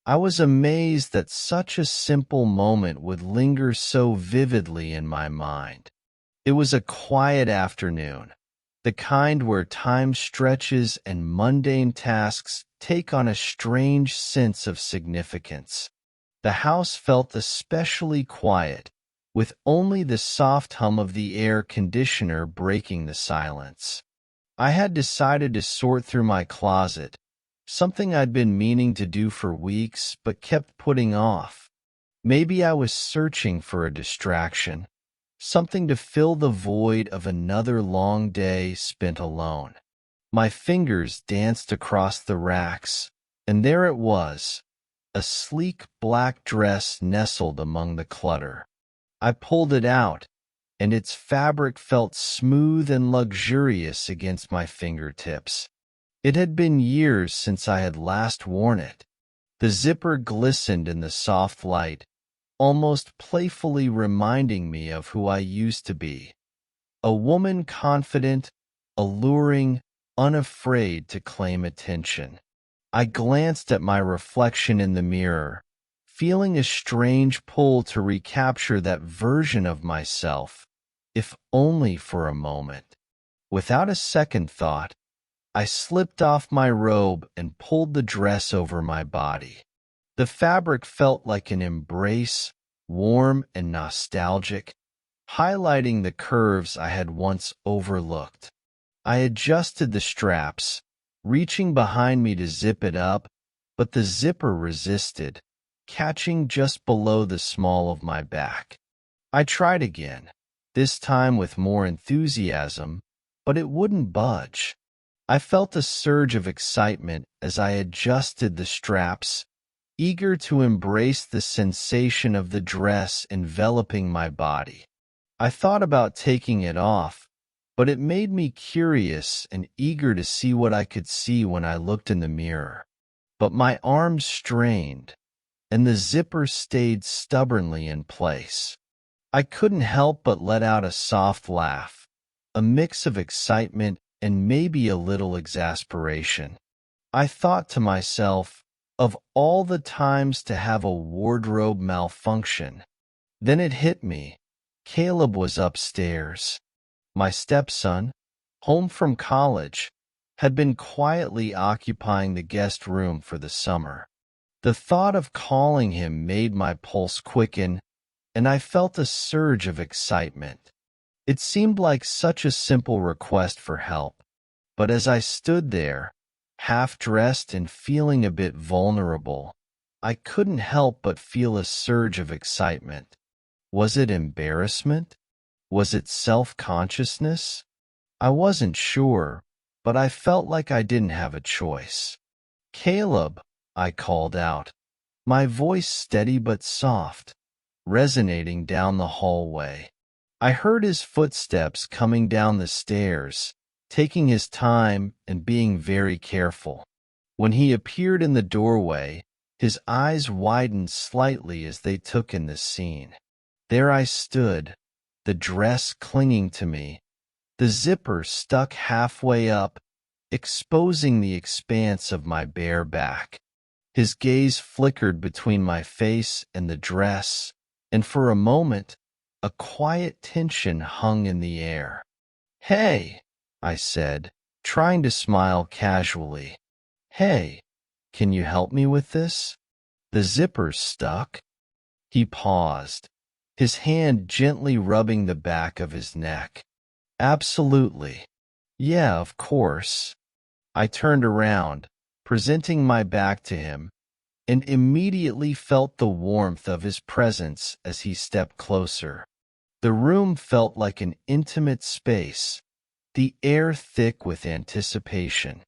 I was amazed that such a simple moment would linger so vividly in my mind. It was a quiet afternoon, the kind where time stretches and mundane tasks take on a strange sense of significance. The house felt especially quiet, with only the soft hum of the air conditioner breaking the silence. I had decided to sort through my closet, something I'd been meaning to do for weeks but kept putting off. Maybe I was searching for a distraction, something to fill the void of another long day spent alone. My fingers danced across the racks, and there it was, a sleek black dress nestled among the clutter. I pulled it out, and its fabric felt smooth and luxurious against my fingertips. It had been years since I had last worn it. The zipper glistened in the soft light, almost playfully reminding me of who I used to be. A woman confident, alluring, unafraid to claim attention. I glanced at my reflection in the mirror, feeling a strange pull to recapture that version of myself, if only for a moment. Without a second thought, I slipped off my robe and pulled the dress over my body. The fabric felt like an embrace, warm and nostalgic, highlighting the curves I had once overlooked. I adjusted the straps, reaching behind me to zip it up, but the zipper resisted, catching just below the small of my back. I tried again, this time with more enthusiasm, but it wouldn't budge. I felt a surge of excitement as I adjusted the straps, eager to embrace the sensation of the dress enveloping my body. I thought about taking it off, but it made me curious and eager to see what I could see when I looked in the mirror. But my arms strained, and the zipper stayed stubbornly in place. I couldn't help but let out a soft laugh, a mix of excitement and maybe a little exasperation. I thought to myself, of all the times to have a wardrobe malfunction. Then it hit me. Caleb was upstairs. My stepson, home from college, had been quietly occupying the guest room for the summer. The thought of calling him made my pulse quicken, and I felt a surge of excitement. It seemed like such a simple request for help, but as I stood there, half-dressed and feeling a bit vulnerable, I couldn't help but feel a surge of excitement. Was it embarrassment? Was it self-consciousness? I wasn't sure, but I felt like I didn't have a choice. "Caleb," I called out, my voice steady but soft, resonating down the hallway. I heard his footsteps coming down the stairs, taking his time and being very careful. When he appeared in the doorway, his eyes widened slightly as they took in the scene. There I stood, the dress clinging to me, the zipper stuck halfway up, exposing the expanse of my bare back. His gaze flickered between my face and the dress, and for a moment, a quiet tension hung in the air. "Hey," I said, trying to smile casually. "Hey, can you help me with this? The zipper's stuck." He paused, his hand gently rubbing the back of his neck. "Absolutely. Yeah, of course." I turned around, presenting my back to him, and immediately felt the warmth of his presence as he stepped closer. The room felt like an intimate space, the air thick with anticipation.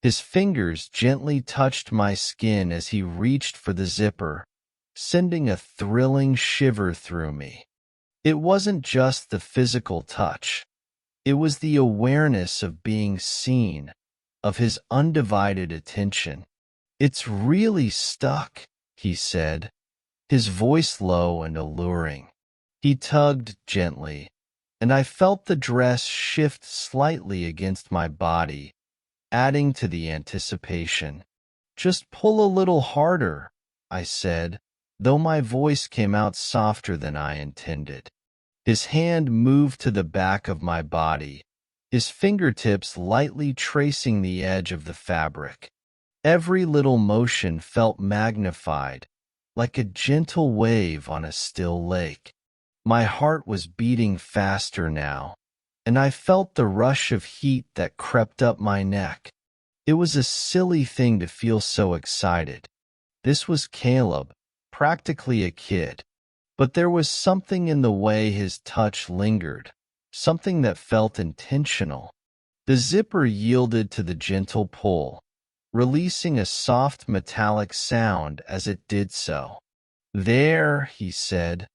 His fingers gently touched my skin as he reached for the zipper, sending a thrilling shiver through me. It wasn't just the physical touch. It was the awareness of being seen, of his undivided attention. "It's really stuck," he said, his voice low and alluring. He tugged gently, and I felt the dress shift slightly against my body, adding to the anticipation. "Just pull a little harder," I said, though my voice came out softer than I intended. His hand moved to the back of my body, his fingertips lightly tracing the edge of the fabric. Every little motion felt magnified, like a gentle wave on a still lake. My heart was beating faster now, and I felt the rush of heat that crept up my neck. It was a silly thing to feel so excited. This was Caleb, practically a kid. But there was something in the way his touch lingered, something that felt intentional. The zipper yielded to the gentle pull, releasing a soft metallic sound as it did so. "There," he said,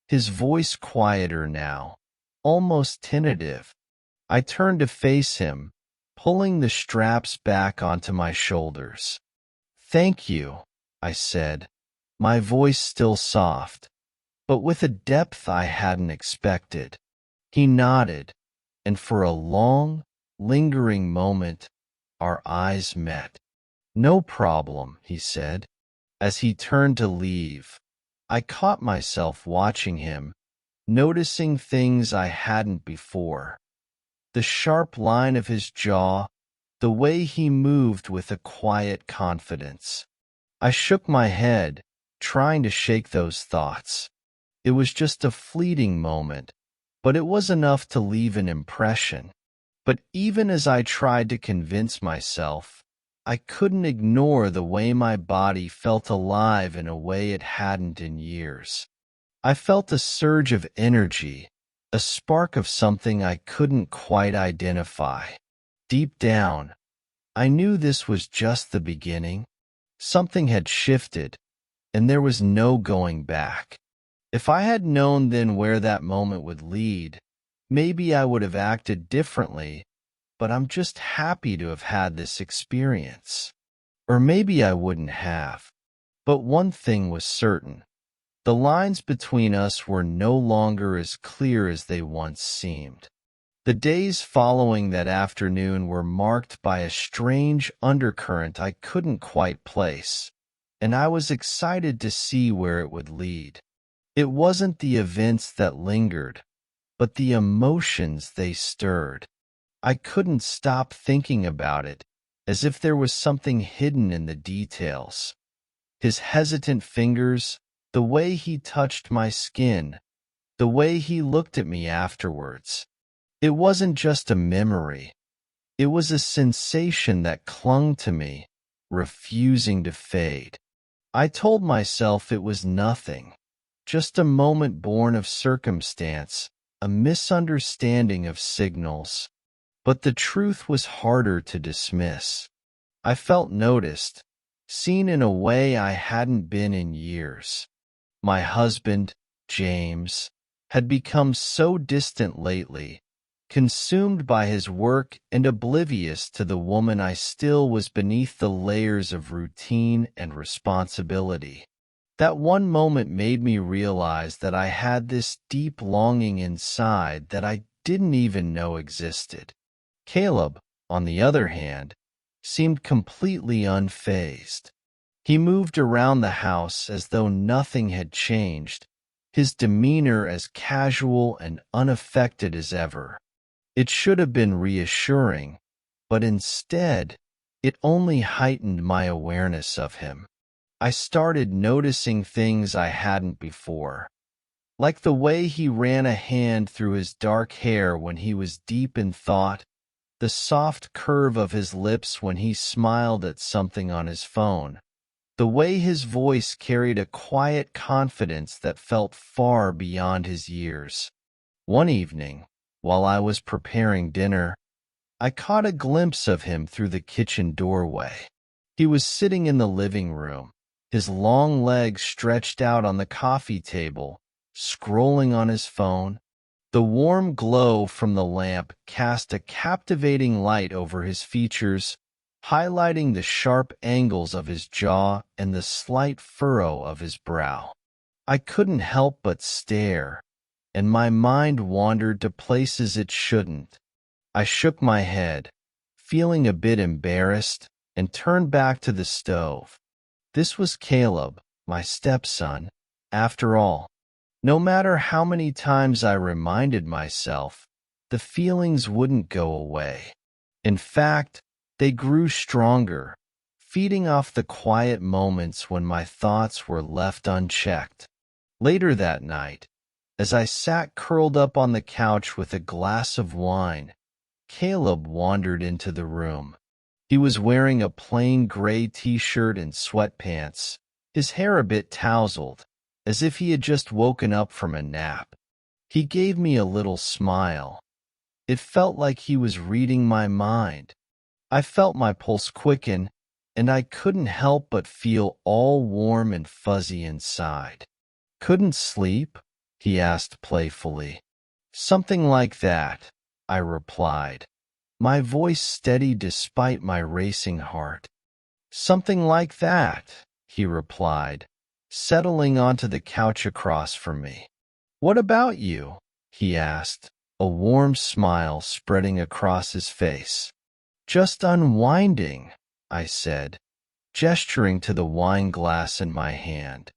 his voice quieter now, almost tentative. I turned to face him, pulling the straps back onto my shoulders. "Thank you," I said, my voice still soft, but with a depth I hadn't expected. He nodded, and for a long, lingering moment, our eyes met. "No problem," he said. As he turned to leave, I caught myself watching him, noticing things I hadn't before. The sharp line of his jaw, the way he moved with a quiet confidence. I shook my head, trying to shake those thoughts. It was just a fleeting moment, but it was enough to leave an impression. But even as I tried to convince myself, I couldn't ignore the way my body felt alive in a way it hadn't in years. I felt a surge of energy, a spark of something I couldn't quite identify. Deep down, I knew this was just the beginning. Something had shifted, and there was no going back. If I had known then where that moment would lead, maybe I would have acted differently, but I'm just happy to have had this experience. Or maybe I wouldn't have. But one thing was certain. The lines between us were no longer as clear as they once seemed. The days following that afternoon were marked by a strange undercurrent I couldn't quite place, and I was excited to see where it would lead. It wasn't the events that lingered, but the emotions they stirred. I couldn't stop thinking about it, as if there was something hidden in the details. His hesitant fingers, the way he touched my skin, the way he looked at me afterwards. It wasn't just a memory. It was a sensation that clung to me, refusing to fade. I told myself it was nothing, just a moment born of circumstance, a misunderstanding of signals. But the truth was harder to dismiss. I felt noticed, seen in a way I hadn't been in years. My husband, James, had become so distant lately, consumed by his work and oblivious to the woman I still was beneath the layers of routine and responsibility. That one moment made me realize that I had this deep longing inside that I didn't even know existed. Caleb, on the other hand, seemed completely unfazed. He moved around the house as though nothing had changed, his demeanor as casual and unaffected as ever. It should have been reassuring, but instead, it only heightened my awareness of him. I started noticing things I hadn't before, like the way he ran a hand through his dark hair when he was deep in thought, the soft curve of his lips when he smiled at something on his phone, the way his voice carried a quiet confidence that felt far beyond his years. One evening, while I was preparing dinner, I caught a glimpse of him through the kitchen doorway. He was sitting in the living room, his long legs stretched out on the coffee table, scrolling on his phone. The warm glow from the lamp cast a captivating light over his features, highlighting the sharp angles of his jaw and the slight furrow of his brow. I couldn't help but stare, and my mind wandered to places it shouldn't. I shook my head, feeling a bit embarrassed, and turned back to the stove. This was Caleb, my stepson, after all. No matter how many times I reminded myself, the feelings wouldn't go away. In fact, they grew stronger, feeding off the quiet moments when my thoughts were left unchecked. Later that night, as I sat curled up on the couch with a glass of wine, Caleb wandered into the room. He was wearing a plain gray t-shirt and sweatpants, his hair a bit tousled, as if he had just woken up from a nap. He gave me a little smile. It felt like he was reading my mind. I felt my pulse quicken, and I couldn't help but feel all warm and fuzzy inside. "Couldn't sleep?" he asked playfully. "Something like that," I replied, my voice steady despite my racing heart. "Something like that," he replied, settling onto the couch across from me. "What about you?" he asked, a warm smile spreading across his face. "Just unwinding," I said, gesturing to the wine glass in my hand.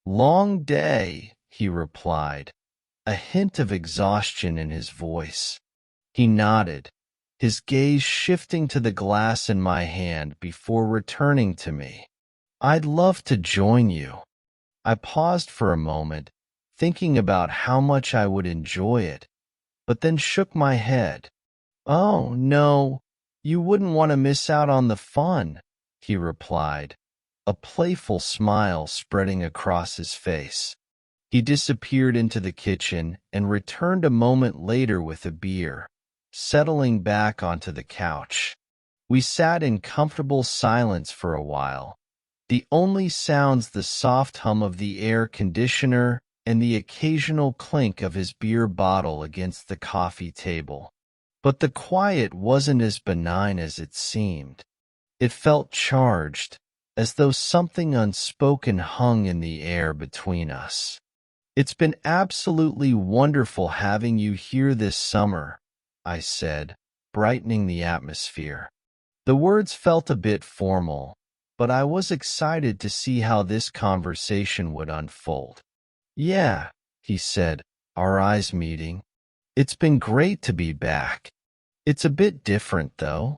"Long day," he replied, a hint of exhaustion in his voice. He nodded, his gaze shifting to the glass in my hand before returning to me. "I'd love to join you." I paused for a moment, thinking about how much I would enjoy it, but then shook my head. "Oh, no, you wouldn't want to miss out on the fun," he replied, a playful smile spreading across his face. He disappeared into the kitchen and returned a moment later with a beer, settling back onto the couch. We sat in comfortable silence for a while, the only sounds the soft hum of the air conditioner and the occasional clink of his beer bottle against the coffee table. But the quiet wasn't as benign as it seemed. It felt charged, as though something unspoken hung in the air between us. "It's been absolutely wonderful having you here this summer," I said, brightening the atmosphere. The words felt a bit formal, but I was excited to see how this conversation would unfold. "Yeah," he said, our eyes meeting. "It's been great to be back. It's a bit different, though."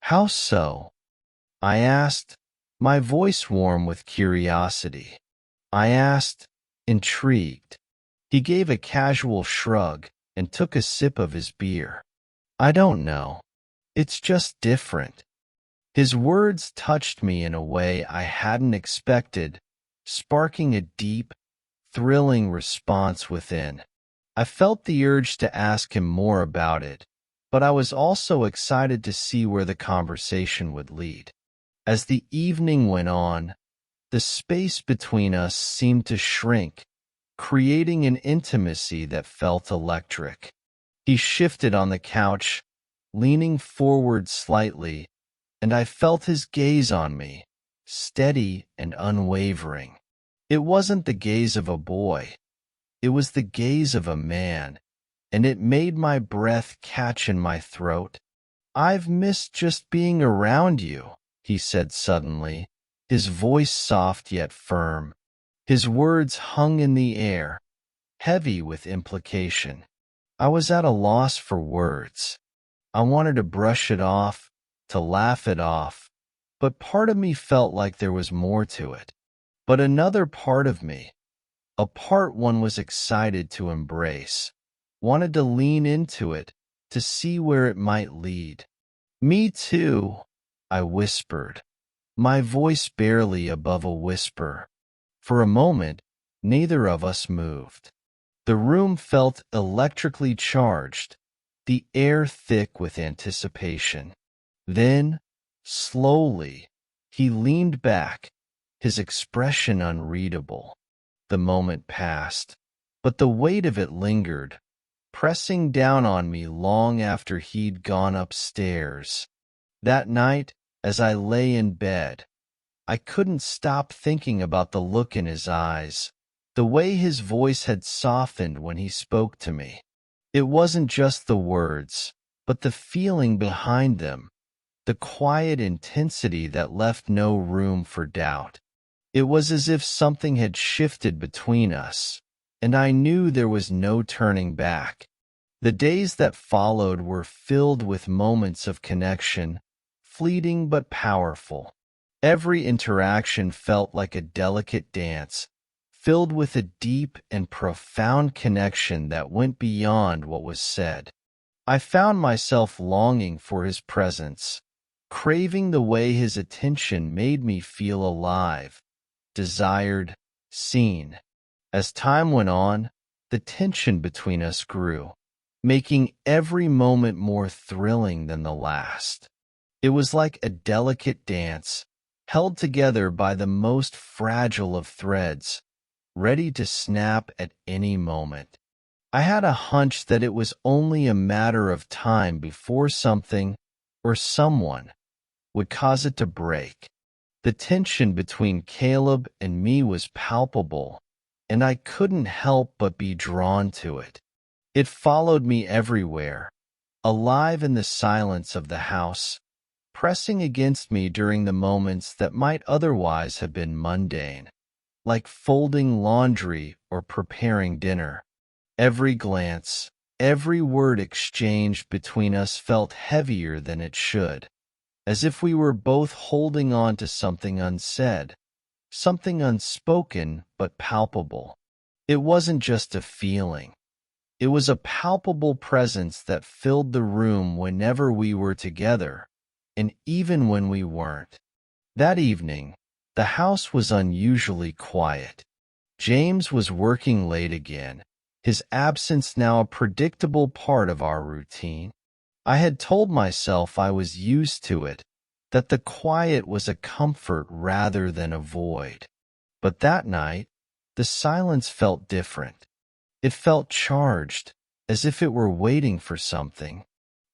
"How so?" I asked, my voice warm with curiosity. Intrigued. He gave a casual shrug and took a sip of his beer. "I don't know. It's just different." His words touched me in a way I hadn't expected, sparking a deep, thrilling response within. I felt the urge to ask him more about it, but I was also excited to see where the conversation would lead. As the evening went on, the space between us seemed to shrink, creating an intimacy that felt electric. He shifted on the couch, leaning forward slightly, and I felt his gaze on me, steady and unwavering. It wasn't the gaze of a boy. It was the gaze of a man, and it made my breath catch in my throat. "I've missed just being around you," he said suddenly, his voice soft yet firm. His words hung in the air, heavy with implication. I was at a loss for words. I wanted to brush it off, to laugh it off, but part of me felt like there was more to it. But another part of me, a part one was excited to embrace, wanted to lean into it, to see where it might lead. "Me too," I whispered, my voice barely above a whisper. For a moment, neither of us moved. The room felt electrically charged, the air thick with anticipation. Then, slowly, he leaned back, his expression unreadable. The moment passed, but the weight of it lingered, pressing down on me long after he'd gone upstairs. That night, as I lay in bed, I couldn't stop thinking about the look in his eyes, the way his voice had softened when he spoke to me. It wasn't just the words, but the feeling behind them, the quiet intensity that left no room for doubt. It was as if something had shifted between us, and I knew there was no turning back. The days that followed were filled with moments of connection, fleeting but powerful. Every interaction felt like a delicate dance, filled with a deep and profound connection that went beyond what was said. I found myself longing for his presence, craving the way his attention made me feel alive, desired, seen. As time went on, the tension between us grew, making every moment more thrilling than the last. It was like a delicate dance, held together by the most fragile of threads, ready to snap at any moment. I had a hunch that it was only a matter of time before something or someone would cause it to break. The tension between Caleb and me was palpable, and I couldn't help but be drawn to it. It followed me everywhere, alive in the silence of the house, pressing against me during the moments that might otherwise have been mundane, like folding laundry or preparing dinner. Every glance, every word exchanged between us felt heavier than it should, as if we were both holding on to something unsaid, something unspoken but palpable. It wasn't just a feeling. It was a palpable presence that filled the room whenever we were together, and even when we weren't. That evening, the house was unusually quiet. James was working late again, his absence now a predictable part of our routine. I had told myself I was used to it, that the quiet was a comfort rather than a void. But that night, the silence felt different. It felt charged, as if it were waiting for something.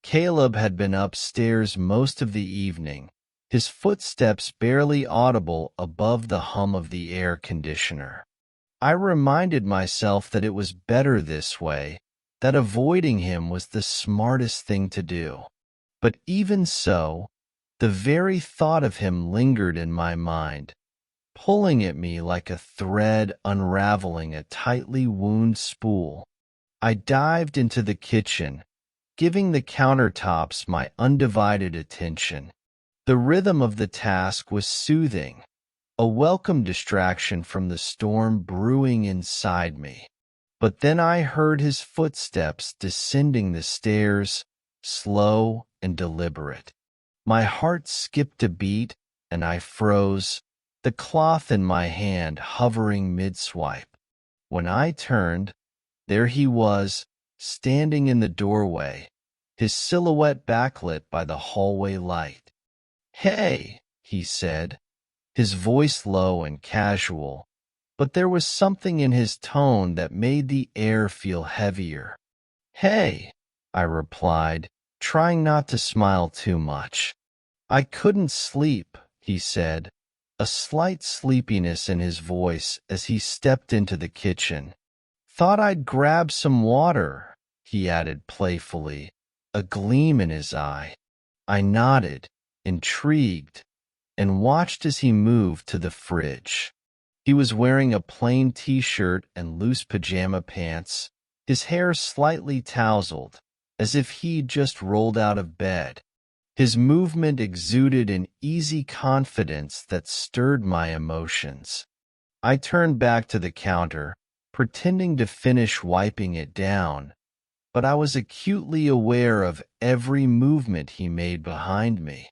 Caleb had been upstairs most of the evening, his footsteps barely audible above the hum of the air conditioner. I reminded myself that it was better this way, that avoiding him was the smartest thing to do. But even so, the very thought of him lingered in my mind, pulling at me like a thread unraveling a tightly wound spool. I dived into the kitchen, giving the countertops my undivided attention. The rhythm of the task was soothing, a welcome distraction from the storm brewing inside me. But then I heard his footsteps descending the stairs, slow and deliberate. My heart skipped a beat, and I froze, the cloth in my hand hovering mid-swipe. When I turned, there he was, standing in the doorway, his silhouette backlit by the hallway light. "Hey," he said, his voice low and casual, but there was something in his tone that made the air feel heavier. "Hey," I replied, trying not to smile too much. "I couldn't sleep," he said, a slight sleepiness in his voice as he stepped into the kitchen. "Thought I'd grab some water," he added playfully, a gleam in his eye. I nodded, intrigued, and watched as he moved to the fridge. He was wearing a plain t-shirt and loose pajama pants, his hair slightly tousled, as if he'd just rolled out of bed. His movement exuded an easy confidence that stirred my emotions. I turned back to the counter, pretending to finish wiping it down, but I was acutely aware of every movement he made behind me.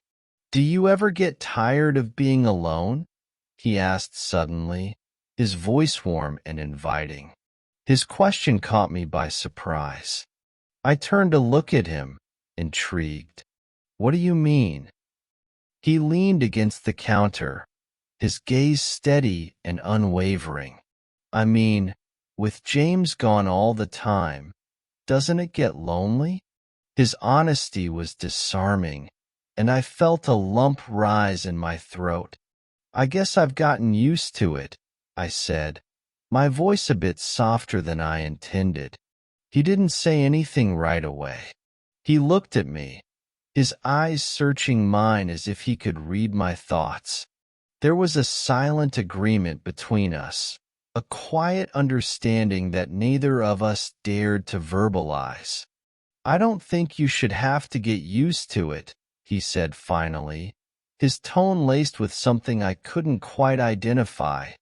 "Do you ever get tired of being alone?" he asked suddenly, his voice warm and inviting. His question caught me by surprise. I turned to look at him, intrigued. "What do you mean?" He leaned against the counter, his gaze steady and unwavering. "I mean, with James gone all the time, doesn't it get lonely?" His honesty was disarming, and I felt a lump rise in my throat. "I guess I've gotten used to it," I said, my voice a bit softer than I intended. He didn't say anything right away. He looked at me, his eyes searching mine as if he could read my thoughts. There was a silent agreement between us, a quiet understanding that neither of us dared to verbalize. "I don't think you should have to get used to it," he said finally, his tone laced with something I couldn't quite identify.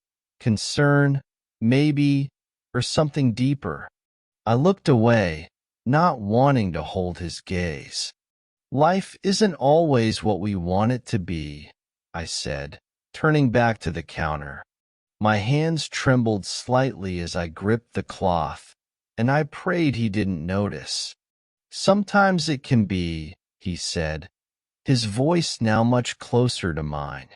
Concern, maybe, or something deeper. I looked away, not wanting to hold his gaze. "Life isn't always what we want it to be," I said, turning back to the counter. My hands trembled slightly as I gripped the cloth, and I prayed he didn't notice. "Sometimes it can be," he said, his voice now much closer to mine.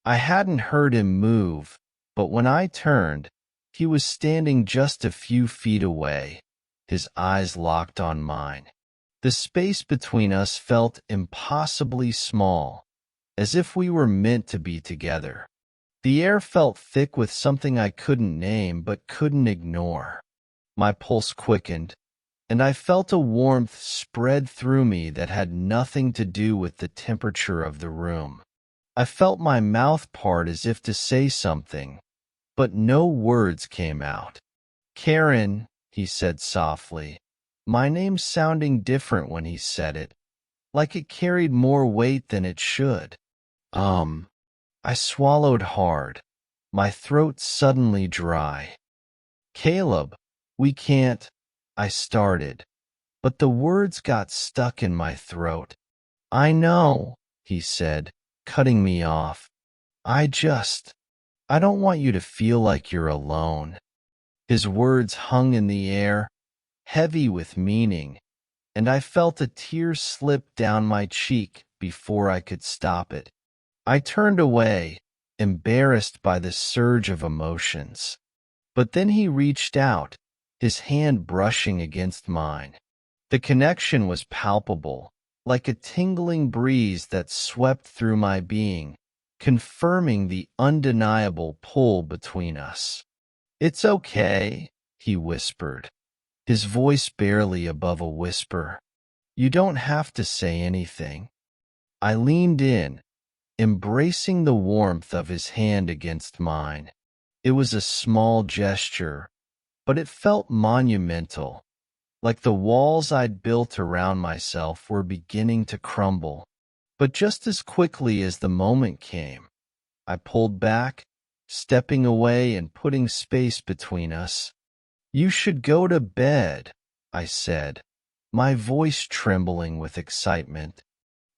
I hadn't heard him move, but when I turned, he was standing just a few feet away, his eyes locked on mine. The space between us felt impossibly small, as if we were meant to be together. The air felt thick with something I couldn't name but couldn't ignore. My pulse quickened, and I felt a warmth spread through me that had nothing to do with the temperature of the room. I felt my mouth part as if to say something, but no words came out. "Karen," he said softly, my name sounding different when he said it, like it carried more weight than it should. I swallowed hard, my throat suddenly dry. "Caleb, we can't," I started, but the words got stuck in my throat. "I know," he said, cutting me off. I don't want you to feel like you're alone." His words hung in the air, heavy with meaning, and I felt a tear slip down my cheek before I could stop it. I turned away, embarrassed by the surge of emotions. But then he reached out, his hand brushing against mine. The connection was palpable, like a tingling breeze that swept through my being, confirming the undeniable pull between us. "It's okay," he whispered, his voice barely above a whisper. "You don't have to say anything." I leaned in, embracing the warmth of his hand against mine. It was a small gesture, but it felt monumental, like the walls I'd built around myself were beginning to crumble. But just as quickly as the moment came, I pulled back, stepping away and putting space between us. "You should go to bed," I said, my voice trembling with excitement.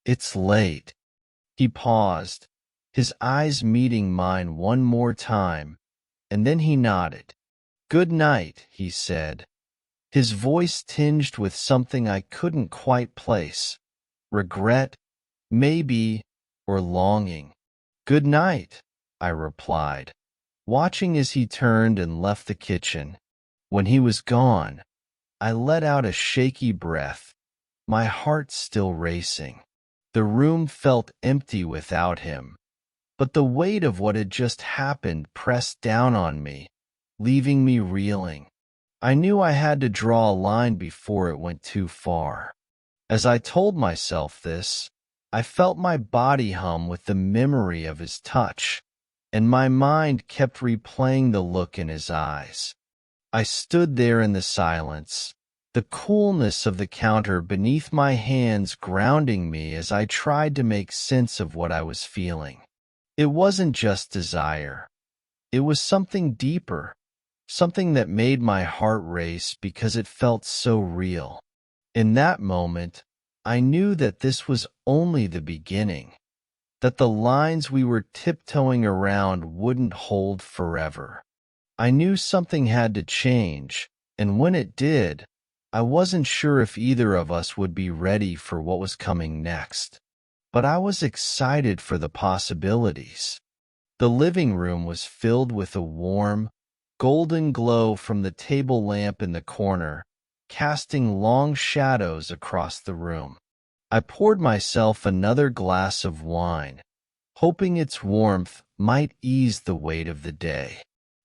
"It's late." He paused, his eyes meeting mine one more time, and then he nodded. "Good night," he said, his voice tinged with something I couldn't quite place. Regret, maybe, or longing. "Good night," I replied, watching as he turned and left the kitchen. When he was gone, I let out a shaky breath, my heart still racing. The room felt empty without him, but the weight of what had just happened pressed down on me, leaving me reeling. I knew I had to draw a line before it went too far. As I told myself this, I felt my body hum with the memory of his touch, and my mind kept replaying the look in his eyes. I stood there in the silence, the coolness of the counter beneath my hands grounding me as I tried to make sense of what I was feeling. It wasn't just desire. It was something deeper, something that made my heart race because it felt so real. In that moment, I knew that this was only the beginning, that the lines we were tiptoeing around wouldn't hold forever. I knew something had to change, and when it did, I wasn't sure if either of us would be ready for what was coming next. But I was excited for the possibilities. The living room was filled with a warm, golden glow from the table lamp in the corner, casting long shadows across the room. I poured myself another glass of wine, hoping its warmth might ease the weight of the day.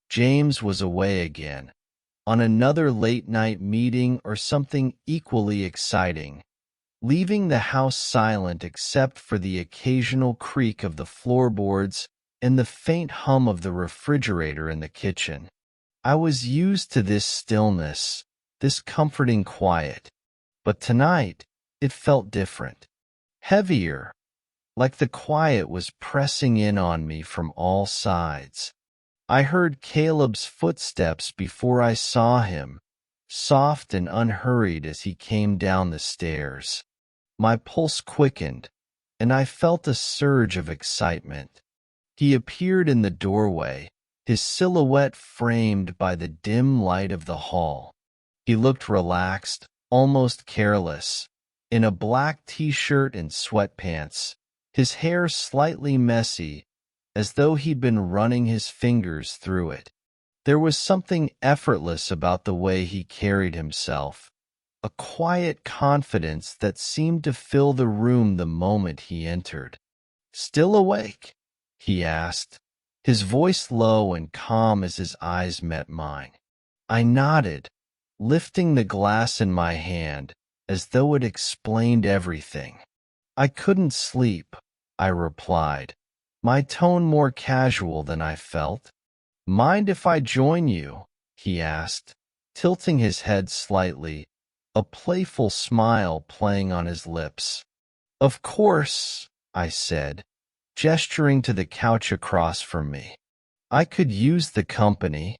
James was away again, on another late-night meeting or something equally exciting, leaving the house silent except for the occasional creak of the floorboards and the faint hum of the refrigerator in the kitchen. I was used to this stillness, this comforting quiet, but tonight it felt different, heavier, like the quiet was pressing in on me from all sides. I heard Caleb's footsteps before I saw him, soft and unhurried as he came down the stairs. My pulse quickened, and I felt a surge of excitement. He appeared in the doorway, his silhouette framed by the dim light of the hall. He looked relaxed, almost careless, in a black t-shirt and sweatpants, his hair slightly messy, as though he'd been running his fingers through it. There was something effortless about the way he carried himself, a quiet confidence that seemed to fill the room the moment he entered. "Still awake?" he asked, his voice low and calm as his eyes met mine. I nodded, lifting the glass in my hand as though it explained everything. "I couldn't sleep," I replied, my tone more casual than I felt. "Mind if I join you?" he asked, tilting his head slightly, a playful smile playing on his lips. "Of course," I said, gesturing to the couch across from me. I could use the company.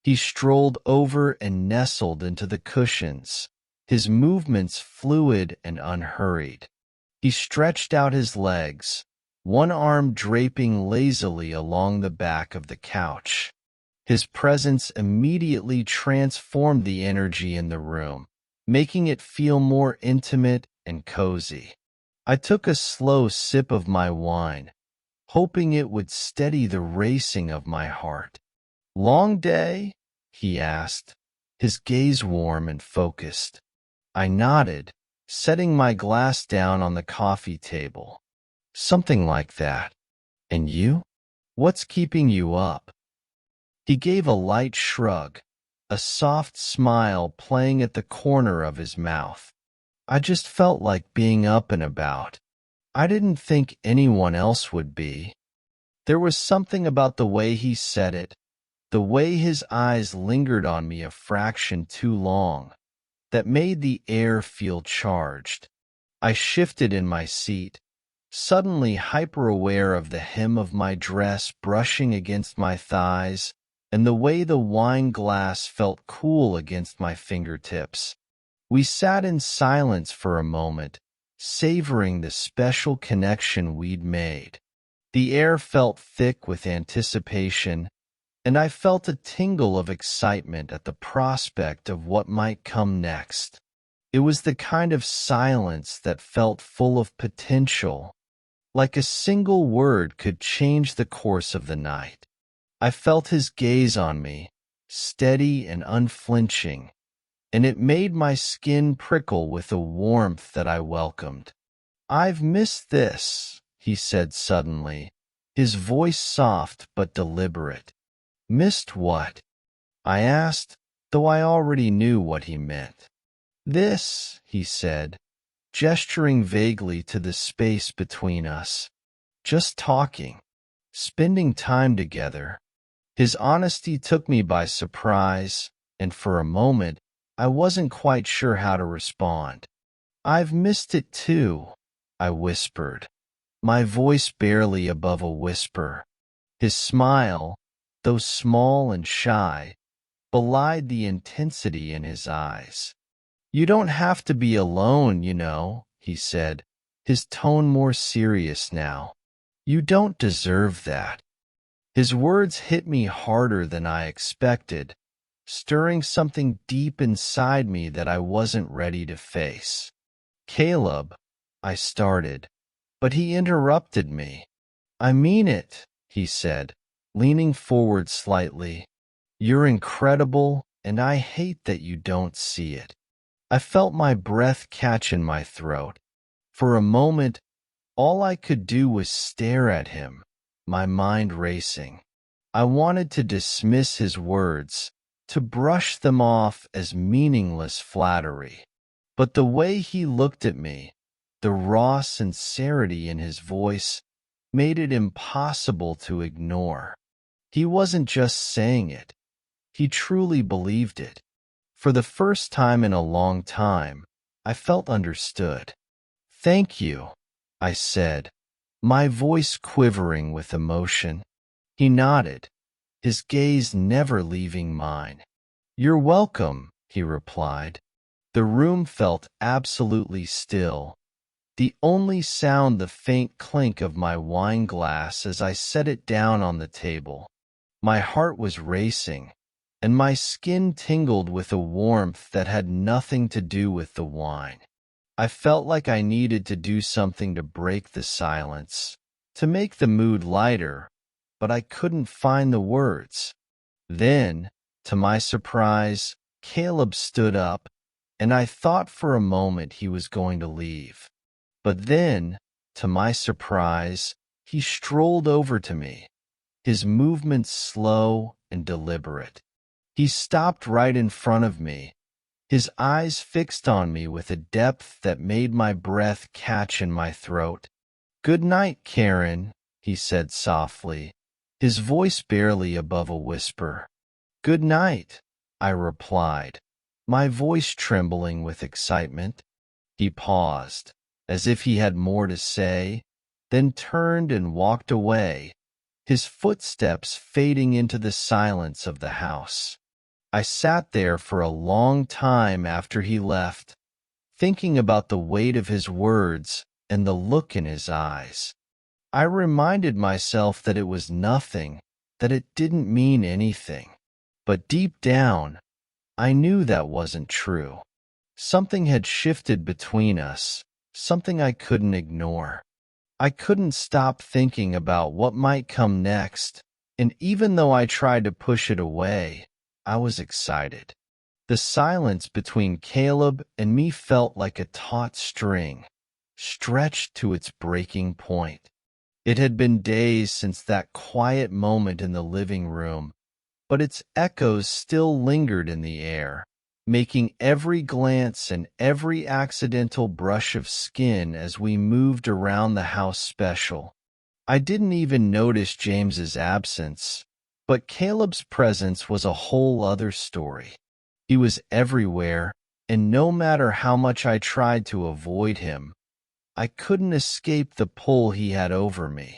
He strolled over and nestled into the cushions, his movements fluid and unhurried. He stretched out his legs, one arm draping lazily along the back of the couch. His presence immediately transformed the energy in the room, making it feel more intimate and cozy. I took a slow sip of my wine, hoping it would steady the racing of my heart. "Long day?" he asked, his gaze warm and focused. I nodded, setting my glass down on the coffee table. "Something like that. And you? What's keeping you up?" He gave a light shrug, a soft smile playing at the corner of his mouth. "I just felt like being up and about. I didn't think anyone else would be." There was something about the way he said it, the way his eyes lingered on me a fraction too long, that made the air feel charged. I shifted in my seat, suddenly hyper-aware of the hem of my dress brushing against my thighs and the way the wine glass felt cool against my fingertips. We sat in silence for a moment, savoring the special connection we'd made. The air felt thick with anticipation, and I felt a tingle of excitement at the prospect of what might come next. It was the kind of silence that felt full of potential, like a single word could change the course of the night. I felt his gaze on me, steady and unflinching, and it made my skin prickle with a warmth that I welcomed. "I've missed this," he said suddenly, his voice soft but deliberate. "Missed what?" I asked, though I already knew what he meant. "This," he said, gesturing vaguely to the space between us. "Just talking, spending time together." His honesty took me by surprise, and for a moment, I wasn't quite sure how to respond. "I've missed it too," I whispered, my voice barely above a whisper. His smile, though small and shy, belied the intensity in his eyes. "You don't have to be alone, you know," he said, his tone more serious now. "You don't deserve that." His words hit me harder than I expected, stirring something deep inside me that I wasn't ready to face. "Caleb," I started, but he interrupted me. "I mean it," he said, leaning forward slightly. "You're incredible, and I hate that you don't see it." I felt my breath catch in my throat. For a moment, all I could do was stare at him, my mind racing. I wanted to dismiss his words, to brush them off as meaningless flattery. But the way he looked at me, the raw sincerity in his voice, made it impossible to ignore. He wasn't just saying it, he truly believed it. For the first time in a long time, I felt understood. "Thank you," I said, my voice quivering with emotion. He nodded, his gaze never leaving mine. "You're welcome," he replied. The room felt absolutely still, the only sound the faint clink of my wine glass as I set it down on the table. My heart was racing, and my skin tingled with a warmth that had nothing to do with the wine. I felt like I needed to do something to break the silence, to make the mood lighter, but I couldn't find the words. Then, to my surprise, Caleb stood up, and I thought for a moment he was going to leave. But then, to my surprise, he strolled over to me, his movements slow and deliberate. He stopped right in front of me, his eyes fixed on me with a depth that made my breath catch in my throat. "Good night, Karen," he said softly, his voice barely above a whisper. "Good night," I replied, my voice trembling with excitement. He paused, as if he had more to say, then turned and walked away, his footsteps fading into the silence of the house. I sat there for a long time after he left, thinking about the weight of his words and the look in his eyes. I reminded myself that it was nothing, that it didn't mean anything. But deep down, I knew that wasn't true. Something had shifted between us, something I couldn't ignore. I couldn't stop thinking about what might come next, and even though I tried to push it away, I was excited. The silence between Caleb and me felt like a taut string, stretched to its breaking point. It had been days since that quiet moment in the living room, but its echoes still lingered in the air, making every glance and every accidental brush of skin as we moved around the house special. I didn't even notice James's absence, but Caleb's presence was a whole other story. He was everywhere, and no matter how much I tried to avoid him, I couldn't escape the pull he had over me.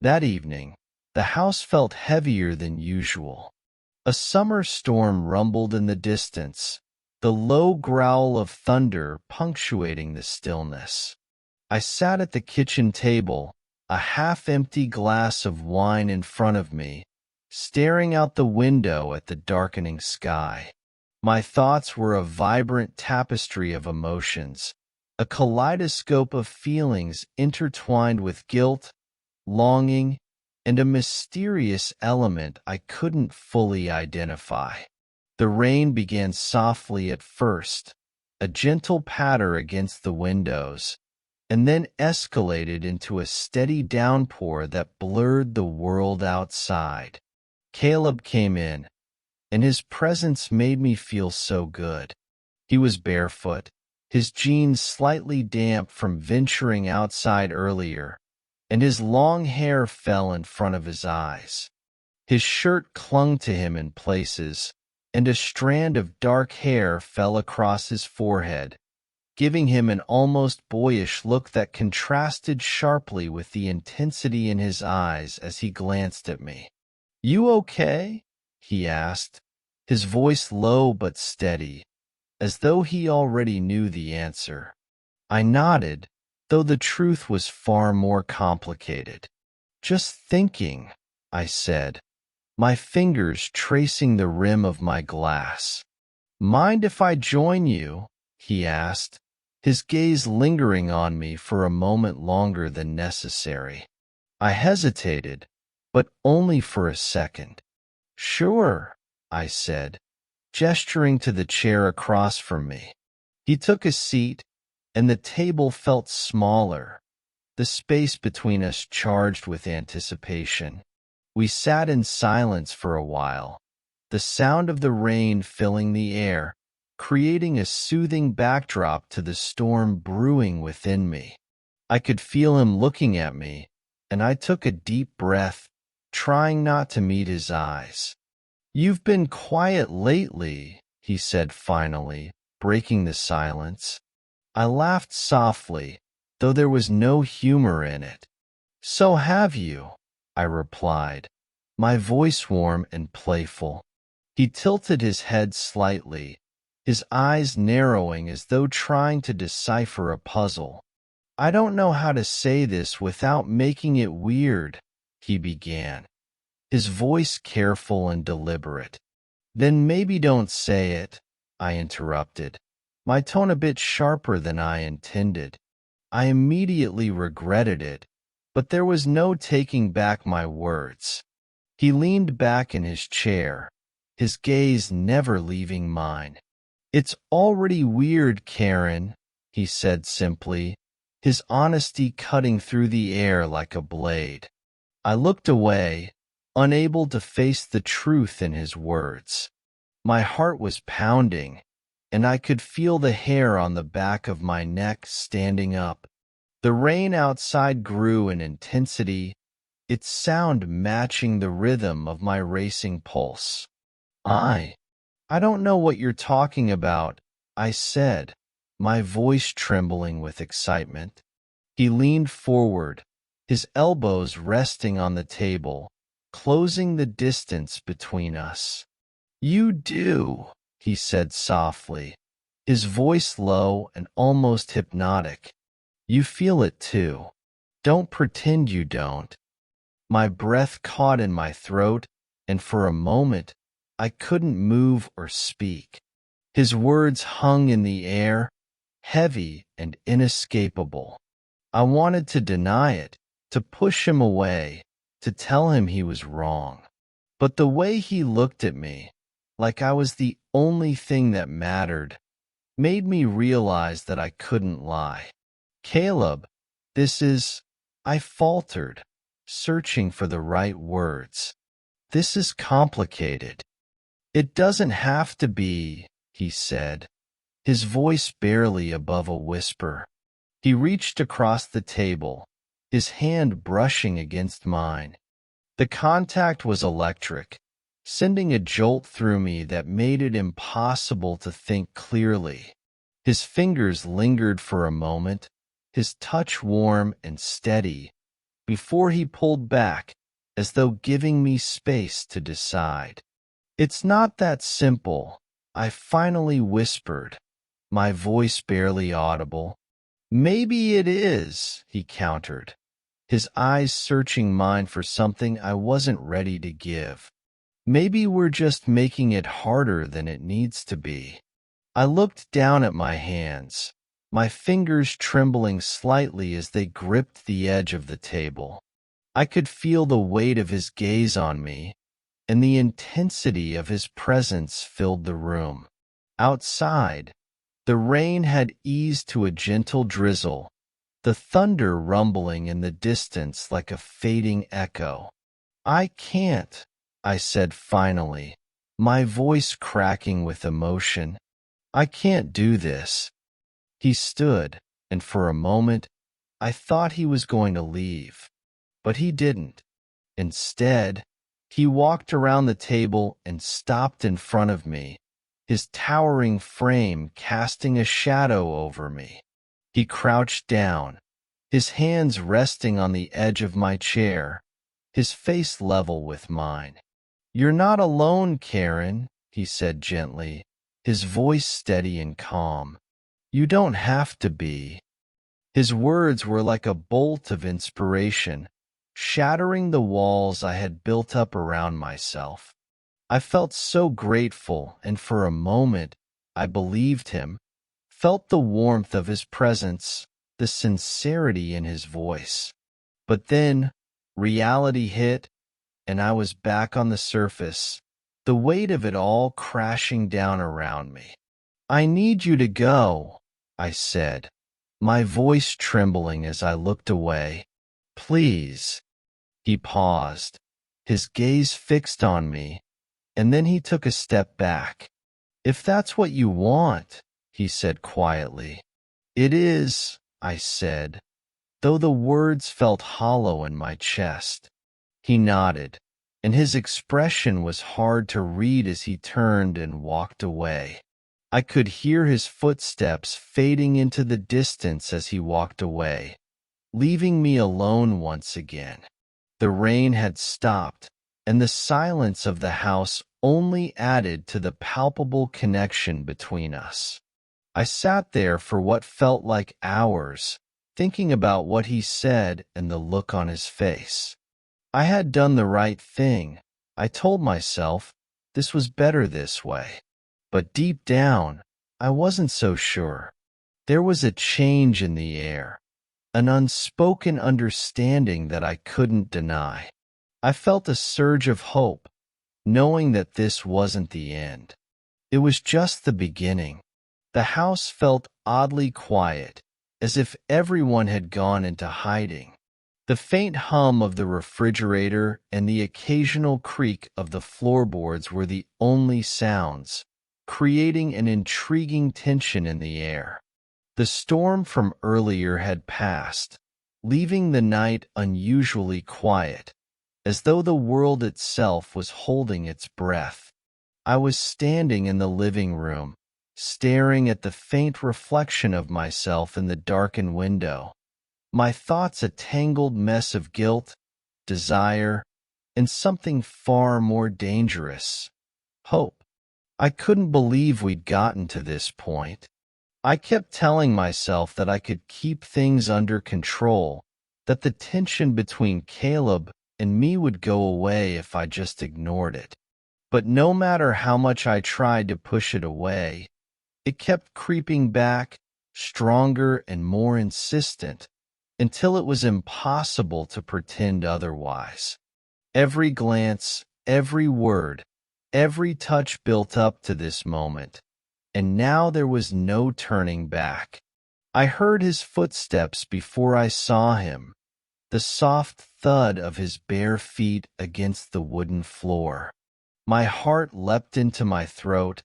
That evening, the house felt heavier than usual. A summer storm rumbled in the distance, the low growl of thunder punctuating the stillness. I sat at the kitchen table, a half-empty glass of wine in front of me, staring out the window at the darkening sky. My thoughts were a vibrant tapestry of emotions, a kaleidoscope of feelings intertwined with guilt, longing, and a mysterious element I couldn't fully identify. The rain began softly at first, a gentle patter against the windows, and then escalated into a steady downpour that blurred the world outside. Caleb came in, and his presence made me feel so good. He was barefoot, his jeans slightly damp from venturing outside earlier, and his long hair fell in front of his eyes. His shirt clung to him in places, and a strand of dark hair fell across his forehead, giving him an almost boyish look that contrasted sharply with the intensity in his eyes as he glanced at me. "You okay?" he asked, his voice low but steady, as though he already knew the answer. I nodded, though the truth was far more complicated. "Just thinking," I said, my fingers tracing the rim of my glass. "Mind if I join you?" he asked, his gaze lingering on me for a moment longer than necessary. I hesitated, but only for a second. "Sure," I said, gesturing to the chair across from me. He took a seat, and the table felt smaller, the space between us charged with anticipation. We sat in silence for a while, the sound of the rain filling the air, creating a soothing backdrop to the storm brewing within me. I could feel him looking at me, and I took a deep breath, trying not to meet his eyes. "You've been quiet lately," he said finally, breaking the silence. I laughed softly, though there was no humor in it. "So have you," I replied, my voice warm and playful. He tilted his head slightly, his eyes narrowing as though trying to decipher a puzzle. "I don't know how to say this without making it weird," he began, his voice careful and deliberate. "Then maybe don't say it," I interrupted, my tone a bit sharper than I intended. I immediately regretted it, but there was no taking back my words. He leaned back in his chair, his gaze never leaving mine. "It's already weird, Karen," he said simply, his honesty cutting through the air like a blade. I looked away, unable to face the truth in his words. My heart was pounding, and I could feel the hair on the back of my neck standing up. The rain outside grew in intensity, its sound matching the rhythm of my racing pulse. I don't know what you're talking about," I said, my voice trembling with excitement. He leaned forward, his elbows resting on the table, closing the distance between us. "You do," he said softly, his voice low and almost hypnotic. "You feel it too. Don't pretend you don't." My breath caught in my throat, and for a moment, I couldn't move or speak. His words hung in the air, heavy and inescapable. I wanted to deny it, to push him away, to tell him he was wrong. But the way he looked at me, like I was the only thing that mattered, made me realize that I couldn't lie. "Caleb, I faltered, searching for the right words. "This is complicated." "It doesn't have to be," he said, his voice barely above a whisper. He reached across the table, his hand brushing against mine. The contact was electric, sending a jolt through me that made it impossible to think clearly. His fingers lingered for a moment, his touch warm and steady, before he pulled back, as though giving me space to decide. "It's not that simple," I finally whispered, my voice barely audible. "Maybe it is," he countered, his eyes searching mine for something I wasn't ready to give. "Maybe we're just making it harder than it needs to be." I looked down at my hands, my fingers trembling slightly as they gripped the edge of the table. I could feel the weight of his gaze on me, and the intensity of his presence filled the room. Outside, the rain had eased to a gentle drizzle, the thunder rumbling in the distance like a fading echo. "I can't," I said finally, my voice cracking with emotion. "I can't do this." He stood, and for a moment, I thought he was going to leave. But he didn't. Instead, he walked around the table and stopped in front of me, his towering frame casting a shadow over me. He crouched down, his hands resting on the edge of my chair, his face level with mine. "You're not alone, Karen," he said gently, his voice steady and calm. "You don't have to be." His words were like a bolt of inspiration, shattering the walls I had built up around myself. I felt so grateful, and for a moment, I believed him, felt the warmth of his presence, the sincerity in his voice. But then, reality hit, and I was back on the surface, the weight of it all crashing down around me. "I need you to go," I said, my voice trembling as I looked away. "Please." He paused, his gaze fixed on me, and then he took a step back. "If that's what you want," he said quietly. "It is," I said, though the words felt hollow in my chest. He nodded, and his expression was hard to read as he turned and walked away. I could hear his footsteps fading into the distance as he walked away, leaving me alone once again. The rain had stopped, and the silence of the house only added to the palpable connection between us. I sat there for what felt like hours, thinking about what he said and the look on his face. I had done the right thing. I told myself this was better this way. But deep down, I wasn't so sure. There was a change in the air, an unspoken understanding that I couldn't deny. I felt a surge of hope, knowing that this wasn't the end. It was just the beginning. The house felt oddly quiet, as if everyone had gone into hiding. The faint hum of the refrigerator and the occasional creak of the floorboards were the only sounds, creating an intriguing tension in the air. The storm from earlier had passed, leaving the night unusually quiet, as though the world itself was holding its breath. I was standing in the living room, staring at the faint reflection of myself in the darkened window, my thoughts a tangled mess of guilt, desire, and something far more dangerous: hope. I couldn't believe we'd gotten to this point. I kept telling myself that I could keep things under control, that the tension between Caleb and me would go away if I just ignored it. But no matter how much I tried to push it away, it kept creeping back, stronger and more insistent, until it was impossible to pretend otherwise. Every glance, every word, every touch built up to this moment, and now there was no turning back. I heard his footsteps before I saw him, the soft thud of his bare feet against the wooden floor. My heart leapt into my throat,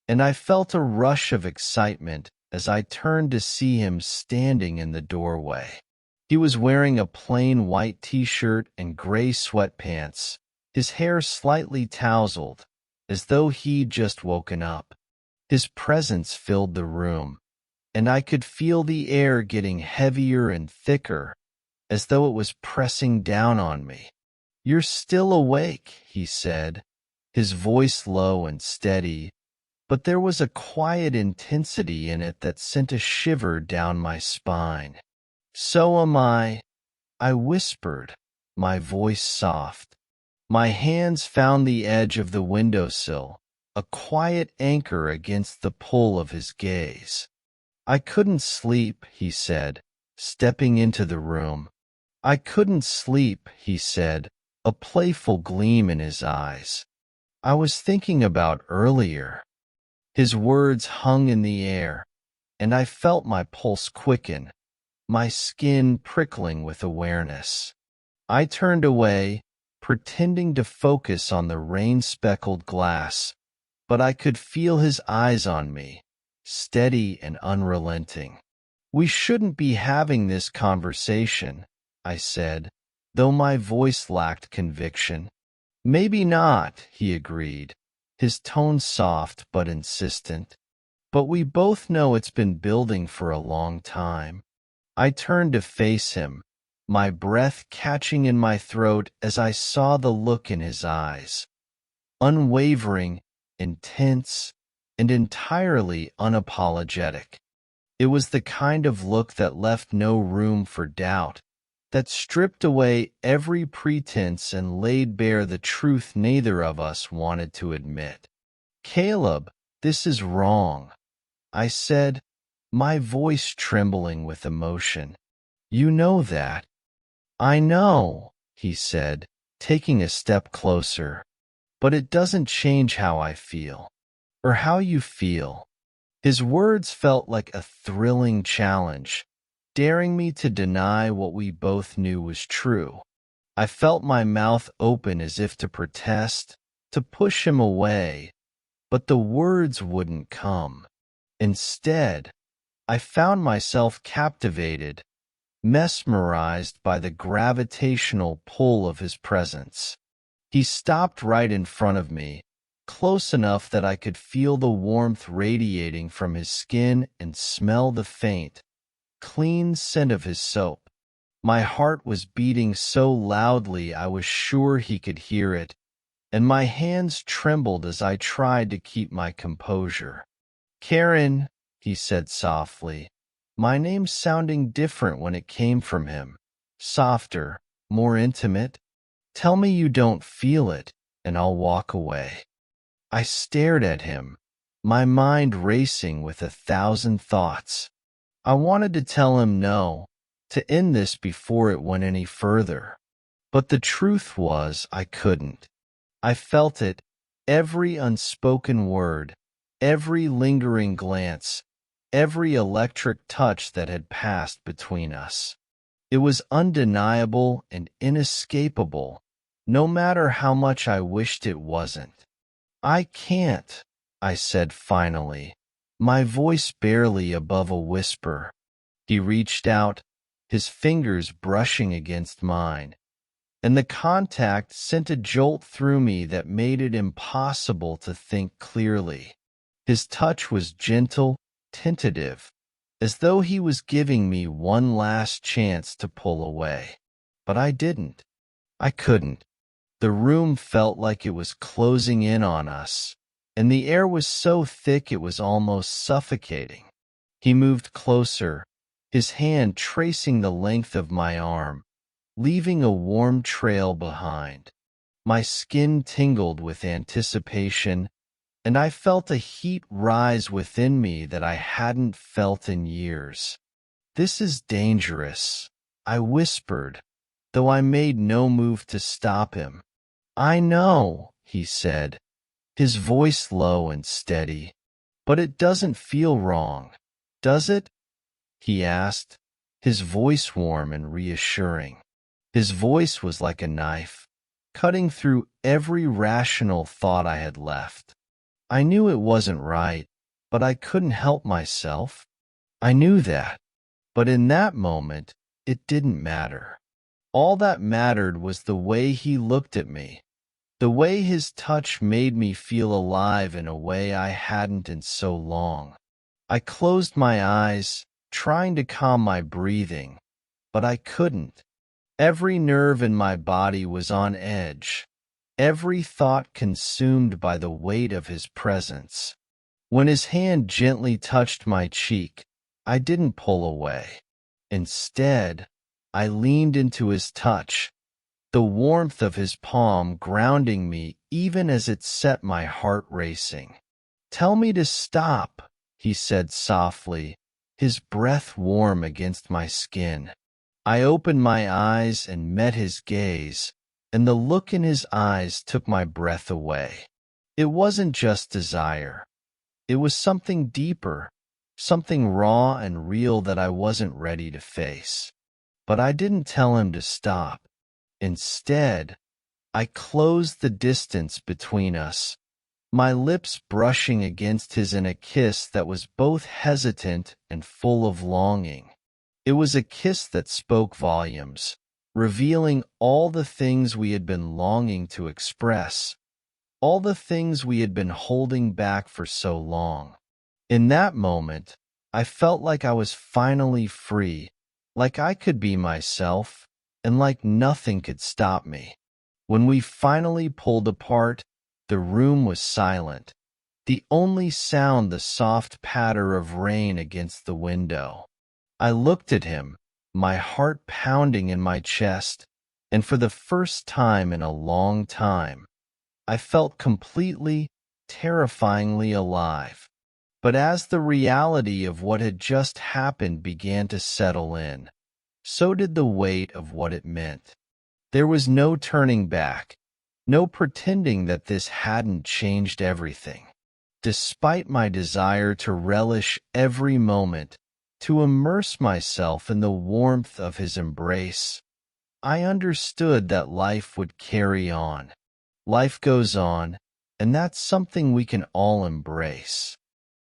and I felt a rush of excitement as I turned to see him standing in the doorway. He was wearing a plain white t-shirt and gray sweatpants, his hair slightly tousled, as though he'd just woken up. His presence filled the room, and I could feel the air getting heavier and thicker, as though it was pressing down on me. "You're still awake," he said, his voice low and steady, but there was a quiet intensity in it that sent a shiver down my spine. "So am I," I whispered, my voice soft. My hands found the edge of the windowsill, a quiet anchor against the pull of his gaze. "I couldn't sleep," he said, stepping into the room. "I couldn't sleep," he said, a playful gleam in his eyes. "I was thinking about earlier." His words hung in the air, and I felt my pulse quicken, my skin prickling with awareness. I turned away, pretending to focus on the rain-speckled glass, but I could feel his eyes on me, steady and unrelenting. "We shouldn't be having this conversation," I said, though my voice lacked conviction. "Maybe not," he agreed, his tone soft but insistent. "But we both know it's been building for a long time." I turned to face him, my breath catching in my throat as I saw the look in his eyes. Unwavering, intense, and entirely unapologetic. It was the kind of look that left no room for doubt, that stripped away every pretense and laid bare the truth neither of us wanted to admit. "Caleb, this is wrong," I said, my voice trembling with emotion. "You know that." "I know," he said, taking a step closer. "But it doesn't change how I feel. Or how you feel." His words felt like a thrilling challenge, daring me to deny what we both knew was true. I felt my mouth open as if to protest, to push him away, but the words wouldn't come. Instead, I found myself captivated, mesmerized by the gravitational pull of his presence. He stopped right in front of me, close enough that I could feel the warmth radiating from his skin and smell the faint, clean scent of his soap. My heart was beating so loudly I was sure he could hear it, and my hands trembled as I tried to keep my composure. "Karen," he said softly, my name sounding different when it came from him, softer, more intimate. "Tell me you don't feel it, and I'll walk away." I stared at him, my mind racing with 1,000 thoughts. I wanted to tell him no, to end this before it went any further. But the truth was I couldn't. I felt it, every unspoken word, every lingering glance, every electric touch that had passed between us. It was undeniable and inescapable, no matter how much I wished it wasn't. "I can't," I said finally, my voice barely above a whisper. He reached out, his fingers brushing against mine, and the contact sent a jolt through me that made it impossible to think clearly. His touch was gentle, tentative, as though he was giving me one last chance to pull away. But I didn't. I couldn't. The room felt like it was closing in on us, and the air was so thick it was almost suffocating. He moved closer, his hand tracing the length of my arm, leaving a warm trail behind. My skin tingled with anticipation, and I felt a heat rise within me that I hadn't felt in years. "This is dangerous," I whispered, though I made no move to stop him. "I know," he said, his voice low and steady. "But it doesn't feel wrong, does it?" he asked, his voice warm and reassuring. His voice was like a knife, cutting through every rational thought I had left. I knew it wasn't right, but I couldn't help myself. I knew that. But in that moment, it didn't matter. All that mattered was the way he looked at me, the way his touch made me feel alive in a way I hadn't in so long. I closed my eyes, trying to calm my breathing, but I couldn't. Every nerve in my body was on edge, every thought consumed by the weight of his presence. When his hand gently touched my cheek, I didn't pull away. Instead, I leaned into his touch, the warmth of his palm grounding me even as it set my heart racing. "Tell me to stop," he said softly, his breath warm against my skin. I opened my eyes and met his gaze, and the look in his eyes took my breath away. It wasn't just desire. It was something deeper, something raw and real that I wasn't ready to face. But I didn't tell him to stop. Instead, I closed the distance between us, my lips brushing against his in a kiss that was both hesitant and full of longing. It was a kiss that spoke volumes, revealing all the things we had been longing to express, all the things we had been holding back for so long. In that moment, I felt like I was finally free, like I could be myself, and like nothing could stop me. When we finally pulled apart, the room was silent, the only sound the soft patter of rain against the window. I looked at him, my heart pounding in my chest, and for the first time in a long time, I felt completely, terrifyingly alive. But as the reality of what had just happened began to settle in, so did the weight of what it meant. There was no turning back, no pretending that this hadn't changed everything. Despite my desire to relish every moment, to immerse myself in the warmth of his embrace, I understood that life would carry on. Life goes on, and that's something we can all embrace.